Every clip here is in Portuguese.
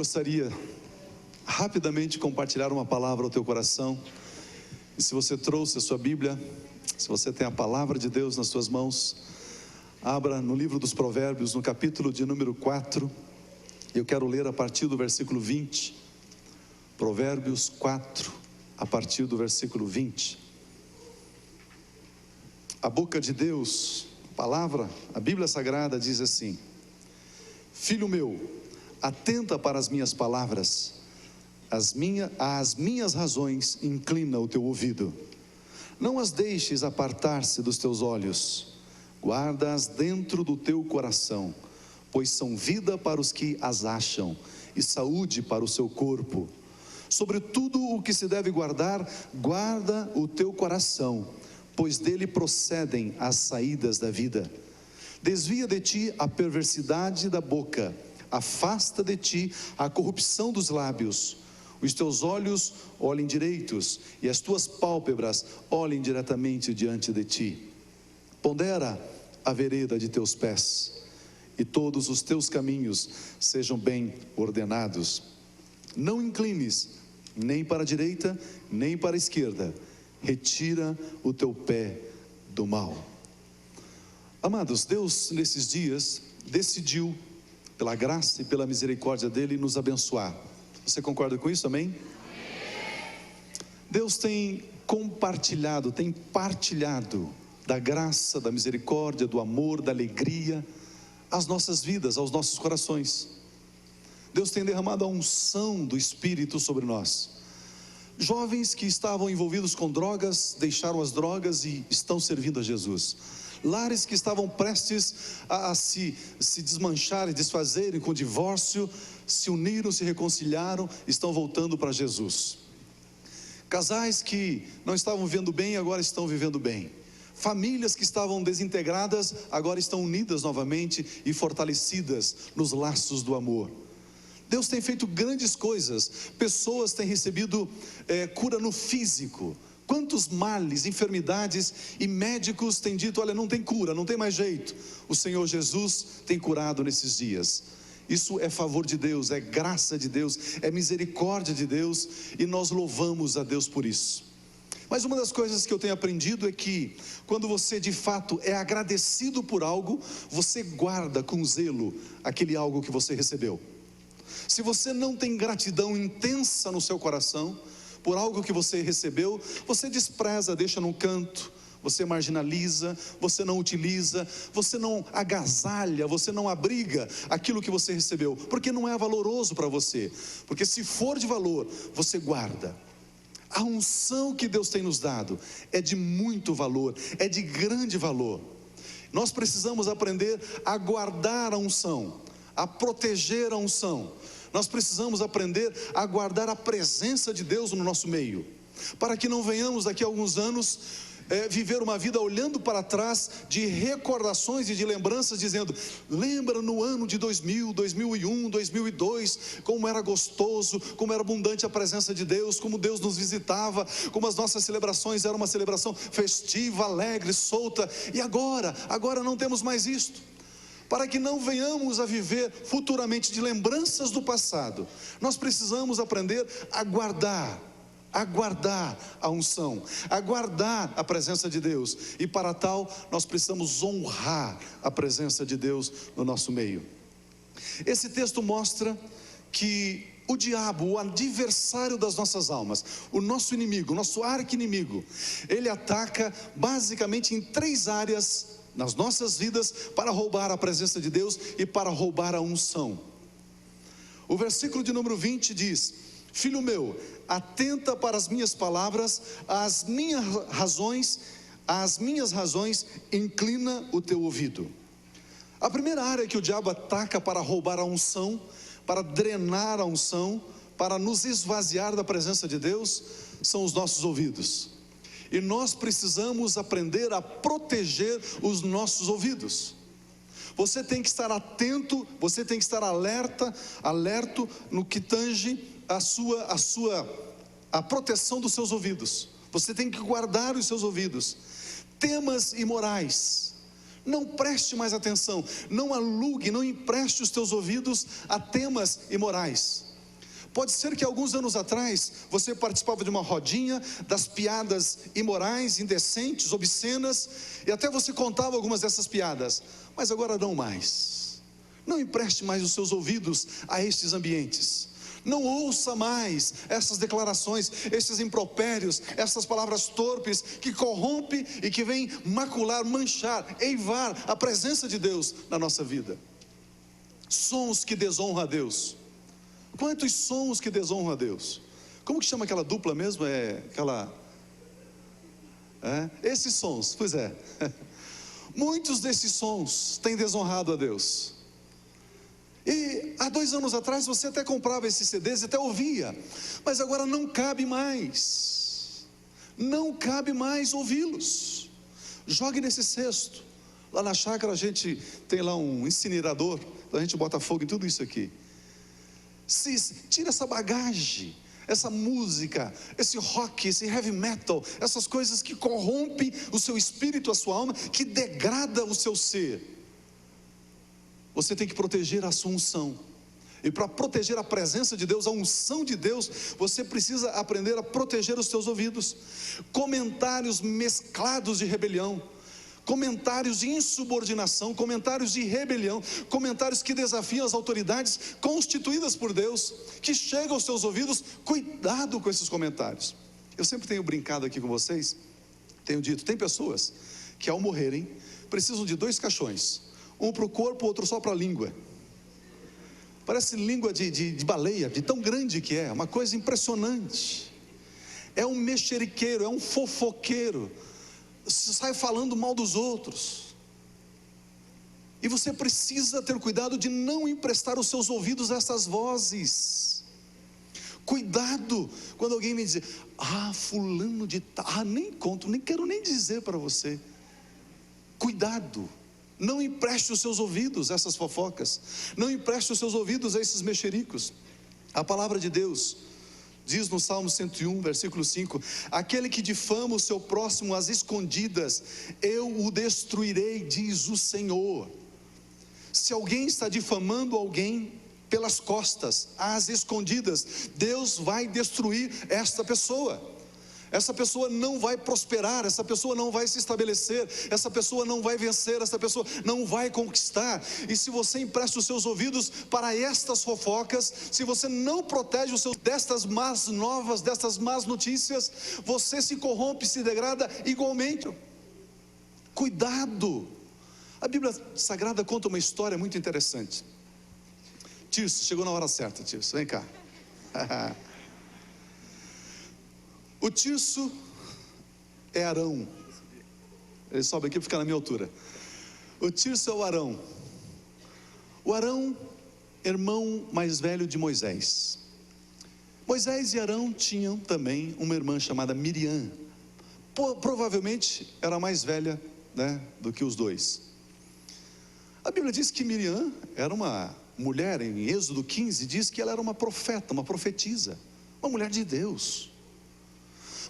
gostaria rapidamente de compartilhar uma palavra ao teu coração. E se você trouxe a sua Bíblia, se você tem a palavra de Deus nas suas mãos, abra no livro dos Provérbios, no capítulo de número 4. Eu quero ler a partir do versículo 20. Provérbios 4, a partir do versículo 20. A boca de Deus, a palavra, a Bíblia Sagrada diz assim: Filho meu, atenta para as minhas palavras, às minhas razões inclina o teu ouvido. Não as deixes apartar-se dos teus olhos, guarda-as dentro do teu coração, pois são vida para os que as acham e saúde para o seu corpo. Sobre tudo o que se deve guardar, guarda o teu coração, pois dele procedem as saídas da vida. Desvia de ti a perversidade da boca, afasta de ti a corrupção dos lábios. Os teus olhos olhem direitos e as tuas pálpebras olhem diretamente diante de ti. Pondera a vereda de teus pés, e todos os teus caminhos sejam bem ordenados. Não inclines nem para a direita, nem para a esquerda. Retira o teu pé do mal. Amados, Deus nesses dias decidiu, pela graça e pela misericórdia dele, nos abençoar. Você concorda com isso, amém? Deus tem compartilhado, tem partilhado da graça, da misericórdia, do amor, da alegria às nossas vidas, aos nossos corações. Deus tem derramado a unção do Espírito sobre nós. Jovens que estavam envolvidos com drogas, deixaram as drogas e estão servindo a Jesus. Lares que estavam prestes a se desmancharem, desfazerem com divórcio, se uniram, se reconciliaram, estão voltando para Jesus. Casais que não estavam vivendo bem, agora estão vivendo bem. Famílias que estavam desintegradas, agora estão unidas novamente e fortalecidas nos laços do amor. Deus tem feito grandes coisas. Pessoas têm recebido cura no físico. Quantos males, enfermidades, e médicos têm dito: olha, não tem cura, não tem mais jeito. O Senhor Jesus tem curado nesses dias. Isso é favor de Deus, é graça de Deus, é misericórdia de Deus, e nós louvamos a Deus por isso. Mas uma das coisas que eu tenho aprendido é que, quando você de fato é agradecido por algo, você guarda com zelo aquele algo que você recebeu. Se você não tem gratidão intensa no seu coração por algo que você recebeu, você despreza, deixa num canto, você marginaliza, você não utiliza, você não agasalha, você não abriga aquilo que você recebeu, porque não é valoroso para você. Porque se for de valor, você guarda. A unção que Deus tem nos dado é de muito valor, é de grande valor. Nós precisamos aprender a guardar a unção, a proteger a unção. Nós precisamos aprender a guardar a presença de Deus no nosso meio, para que não venhamos daqui a alguns anos viver uma vida olhando para trás de recordações e de lembranças, dizendo: lembra no ano de 2000, 2001, 2002, como era gostoso, como era abundante a presença de Deus, como Deus nos visitava, como as nossas celebrações eram uma celebração festiva, alegre, solta, e agora não temos mais isto. Para que não venhamos a viver futuramente de lembranças do passado, nós precisamos aprender a guardar a unção, a guardar a presença de Deus. E para tal, nós precisamos honrar a presença de Deus no nosso meio. Esse texto mostra que o diabo, o adversário das nossas almas, o nosso inimigo, o nosso arqui-inimigo, ele ataca basicamente em 3 áreas nas nossas vidas para roubar a presença de Deus e para roubar a unção. O versículo de número 20 diz: Filho meu, atenta para as minhas palavras, às minhas razões inclina o teu ouvido. A primeira área que o diabo ataca para roubar a unção, para drenar a unção, para nos esvaziar da presença de Deus, são os nossos ouvidos. E nós precisamos aprender a proteger os nossos ouvidos. Você tem que estar atento, você tem que estar alerto no que tange a proteção dos seus ouvidos. Você tem que guardar os seus ouvidos. Temas imorais, não preste mais atenção, não alugue, não empreste os teus ouvidos a temas imorais. Pode ser que alguns anos atrás você participava de uma rodinha das piadas imorais, indecentes, obscenas, e até você contava algumas dessas piadas, mas agora não mais. Não empreste mais os seus ouvidos a estes ambientes. Não ouça mais essas declarações, esses impropérios, essas palavras torpes que corrompem e que vêm macular, manchar, eivar a presença de Deus na nossa vida. Sons que desonram a Deus. Quantos sons que desonram a Deus? Como que chama aquela dupla mesmo? Esses sons, pois é. Muitos desses sons têm desonrado a Deus. E há 2 anos atrás você até comprava esses CDs, até ouvia, mas agora não cabe mais. Não cabe mais ouvi-los. Jogue nesse cesto. Lá na chácara a gente tem lá um incinerador, então a gente bota fogo em tudo isso aqui. Tira essa bagagem, essa música, esse rock, esse heavy metal, essas coisas que corrompem o seu espírito, a sua alma, que degrada o seu ser. Você tem que proteger a sua unção. E para proteger a presença de Deus, a unção de Deus, você precisa aprender a proteger os seus ouvidos. Comentários mesclados de rebelião, comentários de insubordinação, comentários de rebelião, comentários que desafiam as autoridades constituídas por Deus, que chegam aos seus ouvidos. Cuidado com esses comentários. Eu sempre tenho brincado aqui com vocês, tenho dito, tem pessoas que ao morrerem precisam de 2 caixões, um para o corpo, outro só para a língua. Parece língua de baleia, de tão grande que é, uma coisa impressionante. É um mexeriqueiro, é um fofoqueiro, sai falando mal dos outros. E você precisa ter cuidado de não emprestar os seus ouvidos a essas vozes. Cuidado quando alguém me diz: fulano de tal, nem conto, nem quero nem dizer para você. Cuidado, não empreste os seus ouvidos a essas fofocas, não empreste os seus ouvidos a esses mexericos. A palavra de Deus diz no Salmo 101, versículo 5: aquele que difama o seu próximo às escondidas, eu o destruirei, diz o Senhor. Se alguém está difamando alguém pelas costas, às escondidas, Deus vai destruir esta pessoa. Essa pessoa não vai prosperar, essa pessoa não vai se estabelecer, essa pessoa não vai vencer, essa pessoa não vai conquistar. E se você empresta os seus ouvidos para estas fofocas, se você não protege os seus destas más novas, destas más notícias, você se corrompe, se degrada igualmente. Cuidado. A Bíblia Sagrada conta uma história muito interessante. Tirso, chegou na hora certa, Tirso, vem cá. O Tirso é Arão. Ele sobe aqui e fica na minha altura. O Tirso é o Arão. O Arão, irmão mais velho de Moisés. Moisés e Arão tinham também uma irmã chamada Miriam. Provavelmente era mais velha, do que os dois. A Bíblia diz que Miriam era uma mulher, em Êxodo 15, diz que ela era uma profeta, uma profetisa, uma mulher de Deus.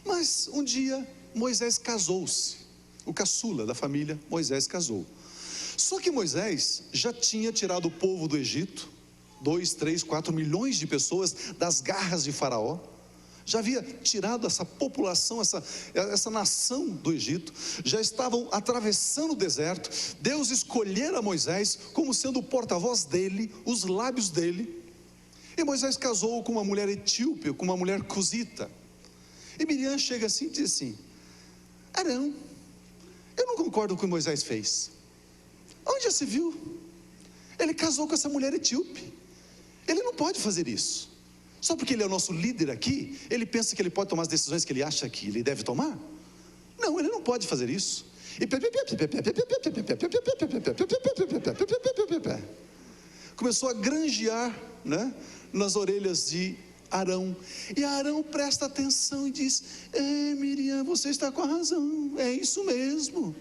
Mas um dia Moisés casou-se, o caçula da família, Moisés casou. Só que Moisés já tinha tirado o povo do Egito, 2, 3, 4 milhões de pessoas das garras de Faraó. Já havia tirado essa população, essa nação do Egito. Já estavam atravessando o deserto. Deus escolhera Moisés como sendo o porta-voz dele, os lábios dele. E Moisés casou com uma mulher etíope, com uma mulher cusita. E Miriam chega assim e diz assim: Arão, eu não concordo com o que Moisés fez. Onde já se viu? Ele casou com essa mulher etíope. Ele não pode fazer isso. Só porque ele é o nosso líder aqui, ele pensa que ele pode tomar as decisões que ele acha que ele deve tomar? Não, ele não pode fazer isso. E começou a granjear, nas orelhas de Arão. E Arão presta atenção e diz: Miriam, você está com a razão, é isso mesmo.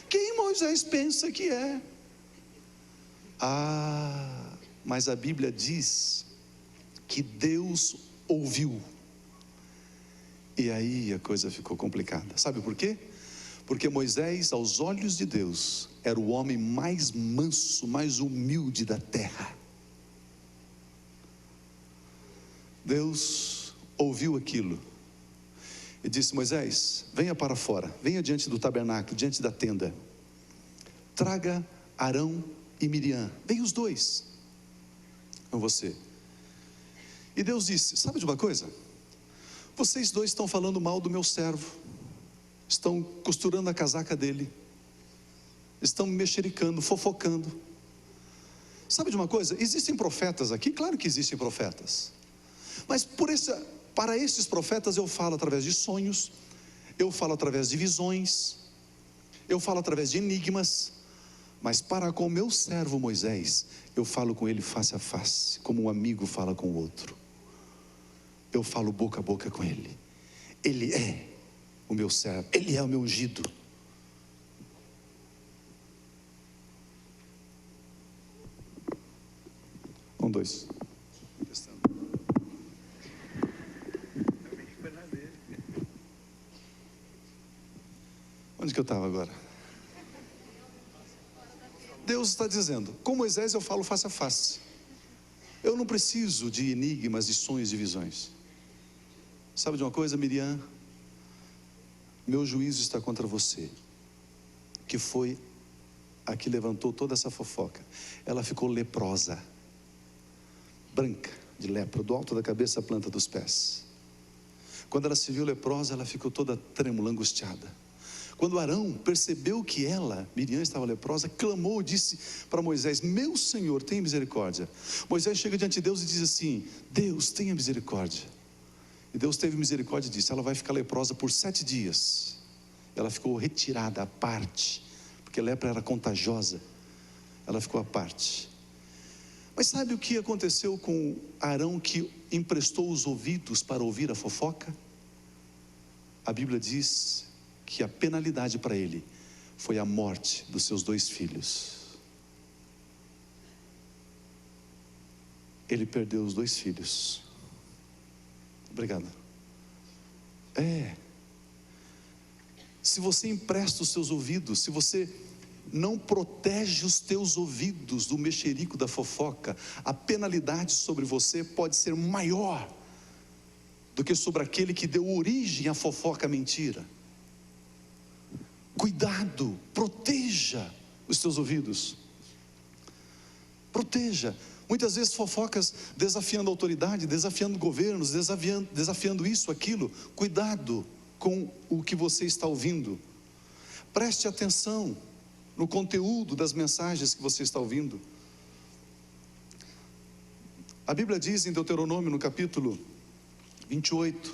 Quem Moisés pensa que é? Mas a Bíblia diz que Deus ouviu. E aí a coisa ficou complicada. Sabe por quê? Porque Moisés, aos olhos de Deus, era o homem mais manso, mais humilde da terra. Deus ouviu aquilo e disse: Moisés, venha para fora, venha diante do tabernáculo, diante da tenda, traga Arão e Miriam, venham os dois com você. E Deus disse: sabe de uma coisa? Vocês dois estão falando mal do meu servo, estão costurando a casaca dele, estão mexericando, fofocando. Sabe de uma coisa? Existem profetas aqui, claro que existem profetas, mas para esses profetas eu falo através de sonhos, eu falo através de visões, eu falo através de enigmas, mas para com o meu servo Moisés, eu falo com ele face a face, como um amigo fala com o outro. Eu falo boca a boca com ele. Ele é o meu servo, ele é o meu ungido. Dois. Onde que eu estava agora? Deus está dizendo: com Moisés eu falo face a face. Eu não preciso de enigmas, de sonhos e visões. Sabe de uma coisa, Miriam? Meu juízo está contra você, que foi a que levantou toda essa fofoca. Ela ficou leprosa, branca de lepra, do alto da cabeça à planta dos pés. Quando ela se viu leprosa, ela ficou toda trêmula, angustiada. Quando Arão percebeu que Miriam estava leprosa, clamou e disse para Moisés: meu Senhor, tenha misericórdia. Moisés chega diante de Deus e diz assim: Deus, tenha misericórdia. E Deus teve misericórdia e disse: ela vai ficar leprosa por 7 dias. Ela ficou retirada à parte, porque a lepra era contagiosa. Ela ficou à parte. Mas sabe o que aconteceu com Arão, que emprestou os ouvidos para ouvir a fofoca? A Bíblia diz que a penalidade para ele foi a morte dos seus 2 filhos. Ele perdeu os 2 filhos. Obrigado. Se você empresta os seus ouvidos, se você não protege os teus ouvidos do mexerico da fofoca, a penalidade sobre você pode ser maior do que sobre aquele que deu origem à fofoca mentira. Cuidado, proteja os teus ouvidos. Proteja. Muitas vezes fofocas desafiando a autoridade, desafiando governos, desafiando isso, aquilo. Cuidado com o que você está ouvindo. Preste atenção no conteúdo das mensagens que você está ouvindo. A Bíblia diz em Deuteronômio, no capítulo 28: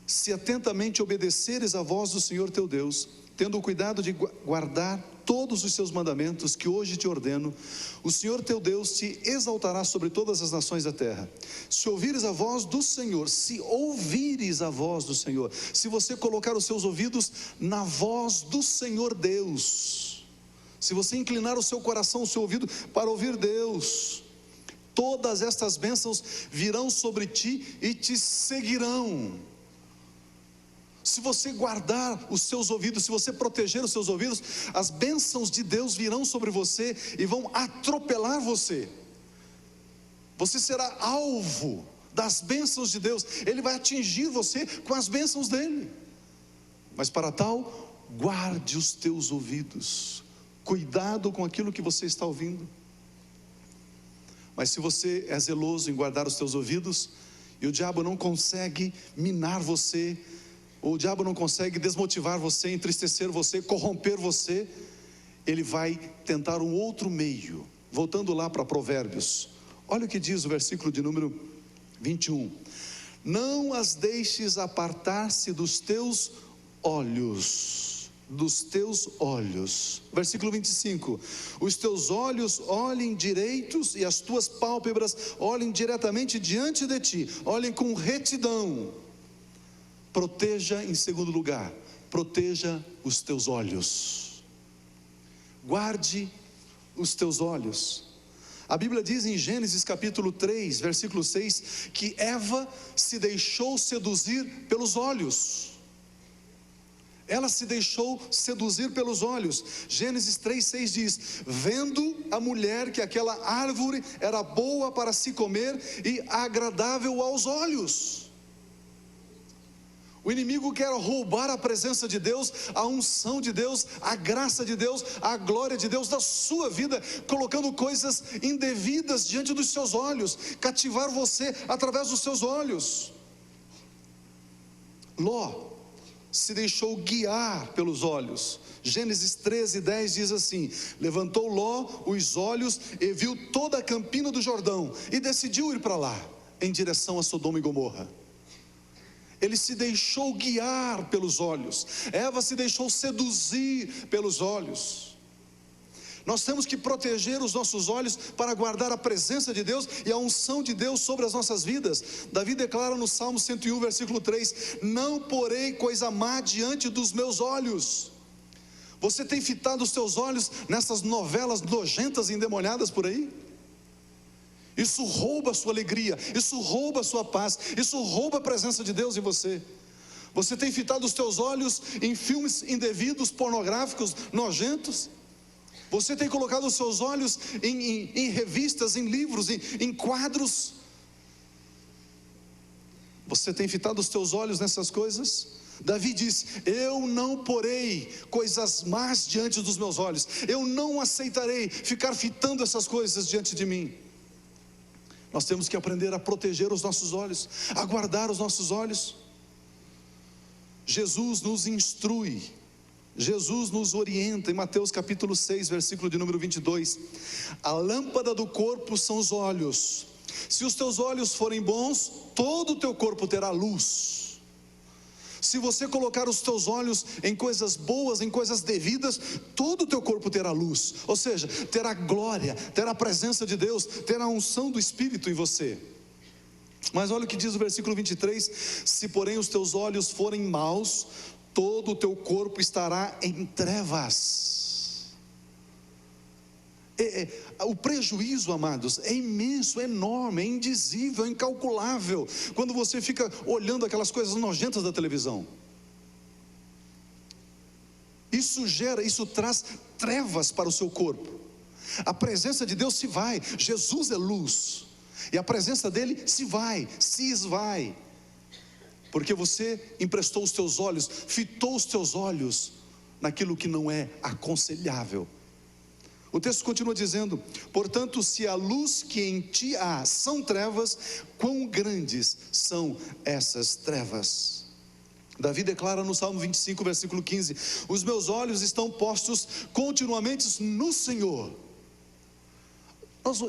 se atentamente obedeceres à voz do Senhor teu Deus, tendo o cuidado de guardar todos os seus mandamentos que hoje te ordeno, o Senhor teu Deus te exaltará sobre todas as nações da terra. Se ouvires a voz do Senhor, se ouvires a voz do Senhor, se você colocar os seus ouvidos na voz do Senhor Deus, se você inclinar o seu coração, o seu ouvido para ouvir Deus, todas estas bênçãos virão sobre ti e te seguirão. Se você guardar os seus ouvidos, se você proteger os seus ouvidos, as bênçãos de Deus virão sobre você e vão atropelar você. Você será alvo das bênçãos de Deus. Ele vai atingir você com as bênçãos dele. Mas para tal, guarde os teus ouvidos. Cuidado com aquilo que você está ouvindo. Mas se você é zeloso em guardar os teus ouvidos, e o diabo não consegue minar você, ou o diabo não consegue desmotivar você, entristecer você, corromper você, ele vai tentar um outro meio. Voltando lá para Provérbios, olha o que diz o versículo de número 21: não as deixes apartar-se dos teus olhos, versículo 25: os teus olhos olhem direitos e as tuas pálpebras olhem diretamente diante de ti, olhem com retidão. Proteja, em segundo lugar, proteja os teus olhos. Guarde os teus olhos. A Bíblia diz em Gênesis capítulo 3, versículo 6, que Eva se deixou seduzir pelos olhos. Ela se deixou seduzir pelos olhos. Gênesis 3:6 diz: vendo a mulher que aquela árvore era boa para se comer e agradável aos olhos. O inimigo quer roubar a presença de Deus, a unção de Deus, a graça de Deus, a glória de Deus da sua vida, colocando coisas indevidas diante dos seus olhos, cativar você através dos seus olhos. Ló se deixou guiar pelos olhos. Gênesis 13:10 diz assim: levantou Ló os olhos e viu toda a campina do Jordão, e decidiu ir para lá, em direção a Sodoma e Gomorra. Ele se deixou guiar pelos olhos. Eva se deixou seduzir pelos olhos. Nós temos que proteger os nossos olhos para guardar a presença de Deus e a unção de Deus sobre as nossas vidas. Davi declara no Salmo 101, versículo 3: não porei coisa má diante dos meus olhos. Você tem fitado os seus olhos nessas novelas nojentas e endemoniadas por aí? Isso rouba a sua alegria, isso rouba a sua paz, isso rouba a presença de Deus em você. Você tem fitado os teus olhos em filmes indevidos, pornográficos, nojentos? Você tem colocado os seus olhos em revistas, em livros, em quadros? Você tem fitado os teus olhos nessas coisas? Davi diz: eu não porei coisas más diante dos meus olhos, eu não aceitarei ficar fitando essas coisas diante de mim. Nós temos que aprender a proteger os nossos olhos, a guardar os nossos olhos. Jesus nos instrui, Jesus nos orienta em Mateus capítulo 6, versículo de número 22. A lâmpada do corpo são os olhos. Se os teus olhos forem bons, todo o teu corpo terá luz. Se você colocar os teus olhos em coisas boas, em coisas devidas, todo o teu corpo terá luz, ou seja, terá glória, terá a presença de Deus, terá a unção do Espírito em você. Mas olha o que diz o versículo 23: se porém os teus olhos forem maus, todo o teu corpo estará em trevas. O prejuízo, amados, é imenso, é enorme, é indizível, é incalculável, quando você fica olhando aquelas coisas nojentas da televisão. Isso traz trevas para o seu corpo. A presença de Deus se vai. Jesus é luz, e a presença dele se esvai, porque você emprestou os teus olhos, fitou os teus olhos naquilo que não é aconselhável. O texto continua dizendo: portanto, se a luz que em ti há são trevas, quão grandes são essas trevas. Davi declara no Salmo 25, versículo 15: os meus olhos estão postos continuamente no Senhor.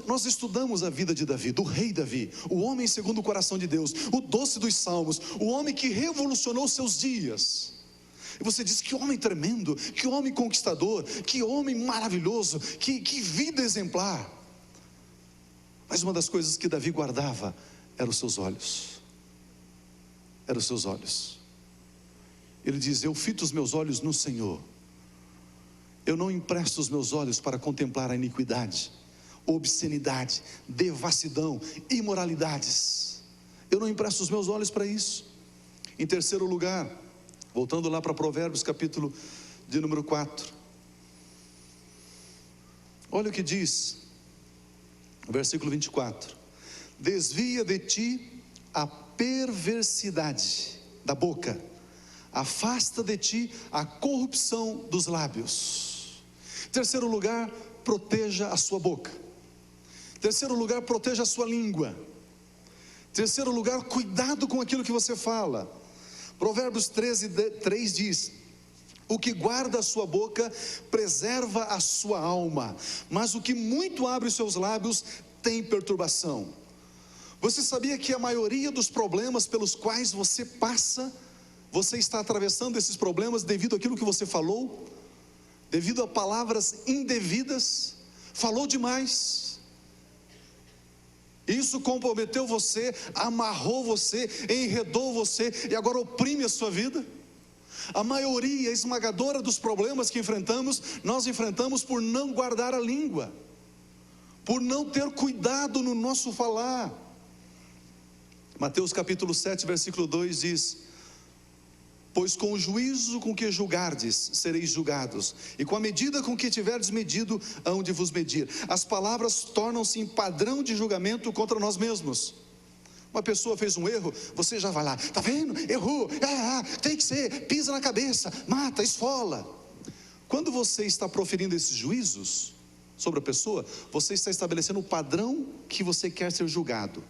Nós estudamos a vida de Davi, do rei Davi, o homem segundo o coração de Deus, o doce dos salmos, o homem que revolucionou seus dias. E você diz: que homem tremendo, que homem conquistador, que homem maravilhoso, que vida exemplar. Mas uma das coisas que Davi guardava eram os seus olhos. Eram os seus olhos. Ele diz: eu fito os meus olhos no Senhor. Eu não empresto os meus olhos para contemplar a iniquidade, obscenidade, devassidão, imoralidades. Eu não empresto os meus olhos para isso. Em terceiro lugar, voltando lá para Provérbios capítulo de número 4, olha o que diz versículo 24: desvia de ti a perversidade da boca, afasta de ti a corrupção dos lábios. Terceiro lugar, proteja a sua boca. Terceiro lugar, proteja a sua língua. Terceiro lugar, cuidado com aquilo que você fala. Provérbios 13:3 diz: o que guarda a sua boca preserva a sua alma, mas o que muito abre os seus lábios tem perturbação. Você sabia que a maioria dos problemas pelos quais você passa, você está atravessando esses problemas devido àquilo que você falou, devido a palavras indevidas? Falou demais. Isso comprometeu você, amarrou você, enredou você e agora oprime a sua vida. A maioria esmagadora dos problemas que enfrentamos, nós enfrentamos por não guardar a língua, por não ter cuidado no nosso falar. Mateus capítulo 7, versículo 2 diz: Pois com o juízo com que julgardes, sereis julgados, e com a medida com que tiverdes medido, hão de vos medir. As palavras tornam-se em padrão de julgamento contra nós mesmos. Uma pessoa fez um erro, você já vai lá, tá vendo? Errou, tem que ser, pisa na cabeça, mata, esfola. Quando você está proferindo esses juízos sobre a pessoa, você está estabelecendo o padrão que você quer ser julgado.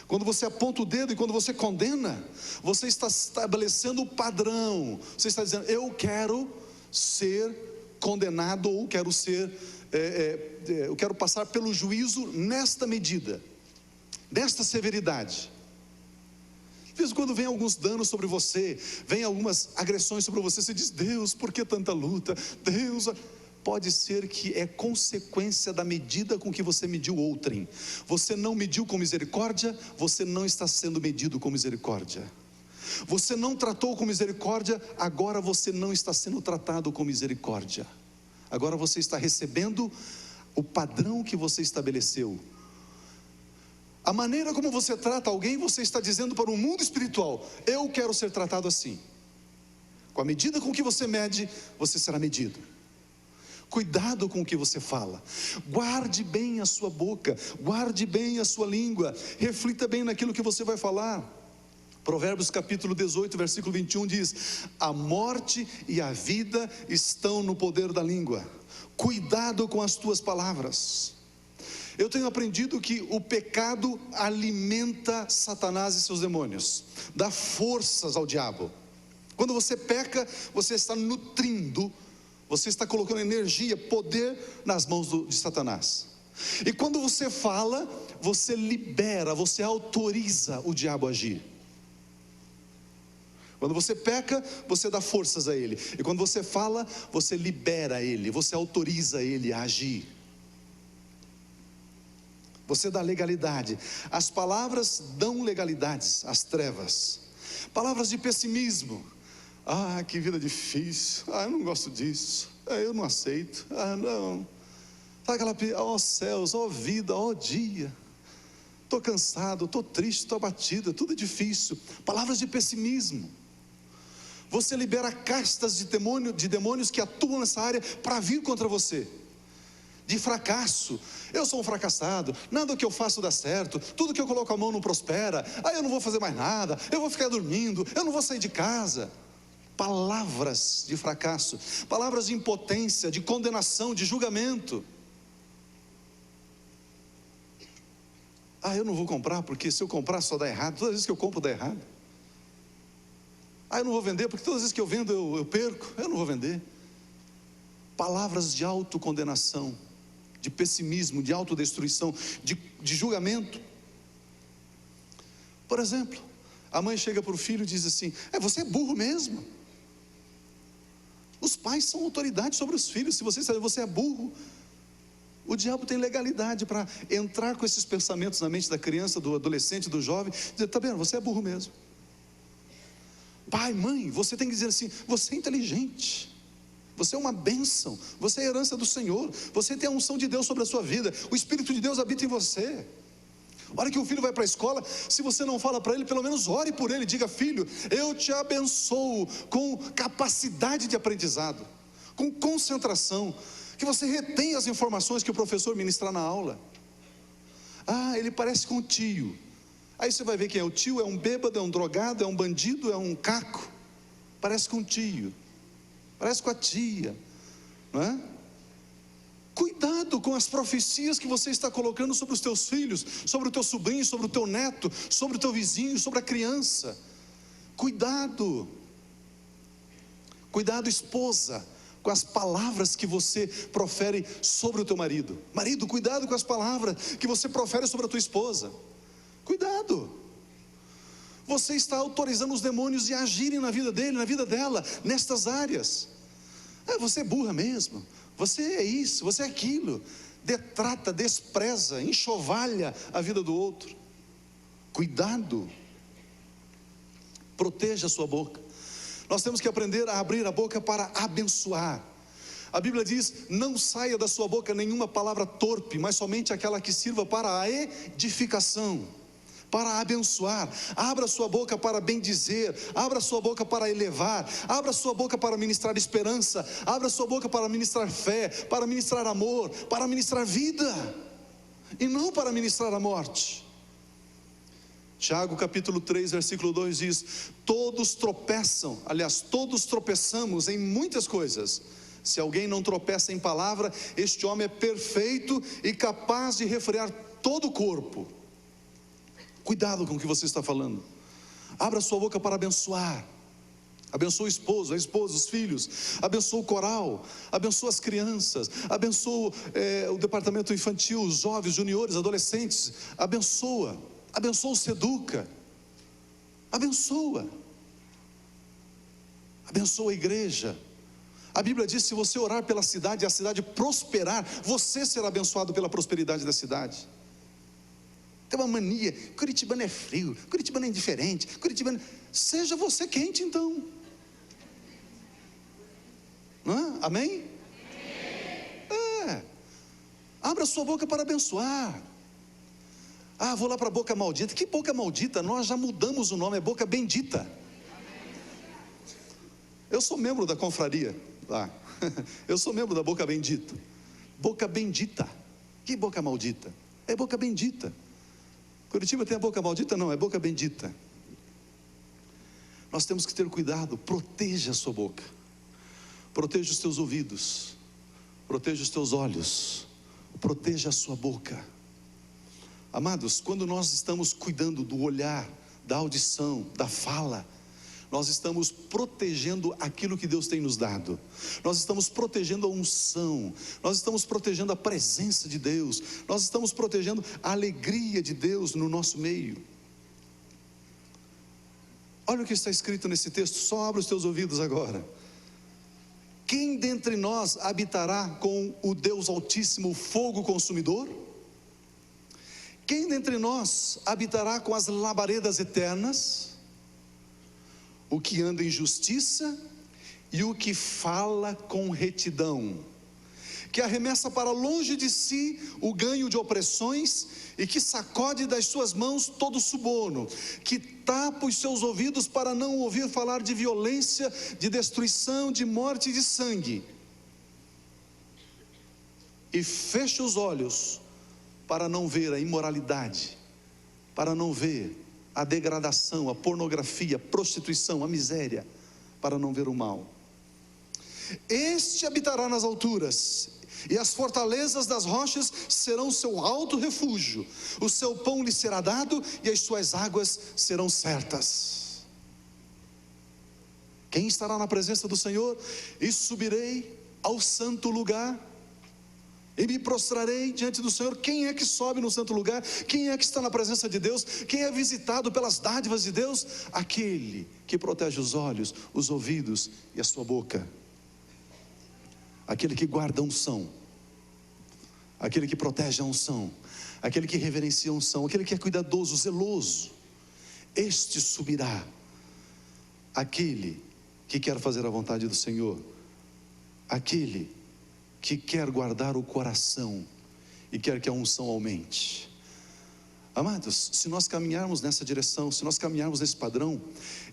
Quando você aponta o dedo e quando você condena, você está estabelecendo o padrão. Você está dizendo, eu quero ser condenado, ou quero ser, eu quero passar pelo juízo nesta medida, nesta severidade. De vez em quando vem alguns danos sobre você, vem algumas agressões sobre você, você diz, Deus, por que tanta luta? Deus... Pode ser que é consequência da medida com que você mediu outrem. Você não mediu com misericórdia, você não está sendo medido com misericórdia. Você não tratou com misericórdia, agora você não está sendo tratado com misericórdia. Agora você está recebendo o padrão que você estabeleceu. A maneira como você trata alguém, você está dizendo para o mundo espiritual, eu quero ser tratado assim. Com a medida com que você mede, você será medido. Cuidado com o que você fala, guarde bem a sua boca, guarde bem a sua língua, reflita bem naquilo que você vai falar. Provérbios capítulo 18, versículo 21 diz, a morte e a vida estão no poder da língua, cuidado com as tuas palavras. Eu tenho aprendido que o pecado alimenta Satanás e seus demônios, dá forças ao diabo. Quando você peca, você está nutrindo, você está colocando energia, poder nas mãos de Satanás. E quando você fala, você libera, você autoriza o diabo a agir. Quando você peca, você dá forças a ele. E quando você fala, você libera ele, você autoriza ele a agir. Você dá legalidade. As palavras dão legalidades às trevas. Palavras de pessimismo. Que vida difícil, eu não gosto disso, eu não aceito, não. Sabe aquela, céus, vida, dia, estou cansado, estou triste, estou abatido, tudo é difícil. Palavras de pessimismo. Você libera castas de demônios que atuam nessa área para vir contra você. De fracasso, eu sou um fracassado, nada que eu faço dá certo, tudo que eu coloco a mão não prospera, eu não vou fazer mais nada, eu vou ficar dormindo, eu não vou sair de casa. Palavras de fracasso, palavras de impotência, de condenação, de julgamento. Eu não vou comprar porque se eu comprar só dá errado, todas as vezes que eu compro dá errado. Eu não vou vender porque todas as vezes que eu vendo eu perco, eu não vou vender. Palavras de autocondenação, de pessimismo, de autodestruição, de julgamento. Por exemplo, a mãe chega para o filho e diz assim, você é burro mesmo. Os pais são autoridade sobre os filhos. Se você sabe, você é burro. O diabo tem legalidade para entrar com esses pensamentos na mente da criança, do adolescente, do jovem, dizer, tá vendo, você é burro mesmo. Pai, mãe, você tem que dizer assim, você é inteligente, você é uma bênção, você é a herança do Senhor, você tem a unção de Deus sobre a sua vida, o Espírito de Deus habita em você. A hora que o filho vai para a escola, se você não fala para ele, pelo menos ore por ele, diga, filho, eu te abençoo com capacidade de aprendizado, com concentração, que você retenha as informações que o professor ministrar na aula. Ele parece com o tio. Aí você vai ver quem é o tio, é um bêbado, é um drogado, é um bandido, é um caco. Parece com o tio, parece com a tia, não é? Cuidado com as profecias que você está colocando sobre os teus filhos, sobre o teu sobrinho, sobre o teu neto, sobre o teu vizinho, sobre a criança. Cuidado. Cuidado, esposa, com as palavras que você profere sobre o teu marido. Marido, cuidado com as palavras que você profere sobre a tua esposa. Cuidado. Você está autorizando os demônios a agirem na vida dele, na vida dela, nestas áreas. Você é burra mesmo. Você é isso, você é aquilo. Detrata, despreza, enxovalha a vida do outro. Cuidado. Proteja a sua boca. Nós temos que aprender a abrir a boca para abençoar. A Bíblia diz, não saia da sua boca nenhuma palavra torpe, mas somente aquela que sirva para a edificação, para abençoar. Abra sua boca para bendizer, abra sua boca para elevar, abra sua boca para ministrar esperança, abra sua boca para ministrar fé, para ministrar amor, para ministrar vida, e não para ministrar a morte. Tiago capítulo 3, versículo 2 diz: todos tropeçam, aliás, todos tropeçamos em muitas coisas. Se alguém não tropeça em palavra, este homem é perfeito e capaz de refrear todo o corpo. Cuidado com o que você está falando. Abra sua boca para abençoar. Abençoa o esposo, a esposa, os filhos. Abençoa o coral, abençoa as crianças, abençoa o departamento infantil, os jovens, juniores, adolescentes. Abençoa o Seduca. Abençoa a igreja. A Bíblia diz: se você orar pela cidade e a cidade prosperar, você será abençoado pela prosperidade da cidade. Tem uma mania: curitibano é frio, curitibano é indiferente, curitibano... Seja você quente então, não é? Amém? Abra sua boca para abençoar. Vou lá para a boca maldita. Que boca maldita? Nós já mudamos o nome, é boca bendita. Eu sou membro da confraria lá. Eu sou membro da boca bendita. Boca bendita. Que boca maldita? É boca bendita. Curitiba tem a boca maldita? Não, é boca bendita. Nós temos que ter cuidado. Proteja a sua boca, proteja os teus ouvidos, proteja os teus olhos, proteja a sua boca. Amados, quando nós estamos cuidando do olhar, da audição, da fala, nós estamos protegendo aquilo que Deus tem nos dado. Nós estamos protegendo a unção, nós estamos protegendo a presença de Deus, nós estamos protegendo a alegria de Deus no nosso meio. Olha o que está escrito nesse texto, só abre os teus ouvidos agora. Quem dentre nós habitará com o Deus Altíssimo fogo consumidor? Quem dentre nós habitará com as labaredas eternas? O que anda em justiça e o que fala com retidão, que arremessa para longe de si o ganho de opressões e que sacode das suas mãos todo suborno, que tapa os seus ouvidos para não ouvir falar de violência, de destruição, de morte e de sangue, e fecha os olhos para não ver a imoralidade, para não ver a degradação, a pornografia, a prostituição, a miséria, para não ver o mal. Este habitará nas alturas, e as fortalezas das rochas serão seu alto refúgio. O seu pão lhe será dado, e as suas águas serão certas. Quem estará na presença do Senhor? E subirei ao santo lugar, e me prostrarei diante do Senhor. Quem é que sobe no santo lugar? Quem é que está na presença de Deus? Quem é visitado pelas dádivas de Deus? Aquele que protege os olhos, os ouvidos e a sua boca. Aquele que guarda a unção, aquele que protege a unção, aquele que reverencia a unção, aquele que é cuidadoso, zeloso. Este subirá. Aquele que quer fazer a vontade do Senhor, aquele que quer guardar o coração e quer que a unção aumente. Amados, se nós caminharmos nessa direção, se nós caminharmos nesse padrão,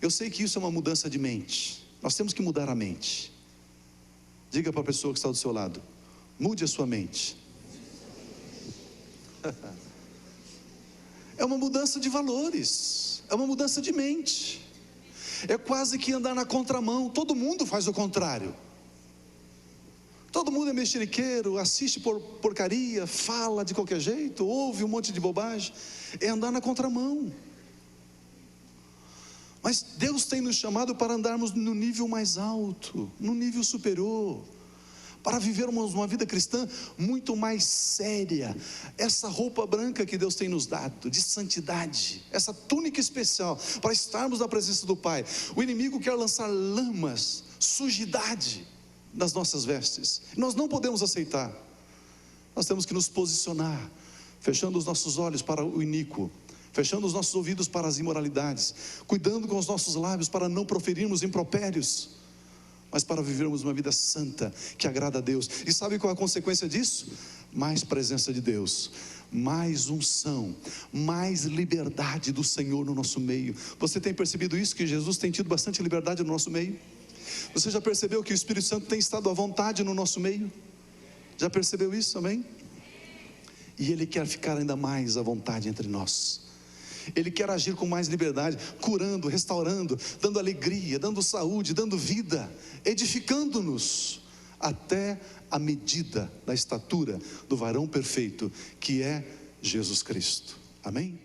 eu sei que isso é uma mudança de mente. Nós temos que mudar a mente. Diga para a pessoa que está do seu lado: mude a sua mente. É uma mudança de valores, é uma mudança de mente. É quase que andar na contramão. Todo mundo faz o contrário. Todo mundo é mexeriqueiro, assiste porcaria, fala de qualquer jeito, ouve um monte de bobagem. É andar na contramão. Mas Deus tem nos chamado para andarmos no nível mais alto, no nível superior, para vivermos uma vida cristã muito mais séria. Essa roupa branca que Deus tem nos dado, de santidade, essa túnica especial, para estarmos na presença do Pai. O inimigo quer lançar lamas, sujidade nas nossas vestes. Nós não podemos aceitar. Nós temos que nos posicionar, fechando os nossos olhos para o iníquo, fechando os nossos ouvidos para as imoralidades, cuidando com os nossos lábios para não proferirmos impropérios, mas para vivermos uma vida santa, que agrada a Deus. E sabe qual é a consequência disso? Mais presença de Deus, mais unção, mais liberdade do Senhor no nosso meio. Você tem percebido isso, que Jesus tem tido bastante liberdade no nosso meio? Você já percebeu que o Espírito Santo tem estado à vontade no nosso meio? Já percebeu isso, amém? E Ele quer ficar ainda mais à vontade entre nós. Ele quer agir com mais liberdade, curando, restaurando, dando alegria, dando saúde, dando vida, edificando-nos até a medida da estatura do varão perfeito, que é Jesus Cristo. Amém?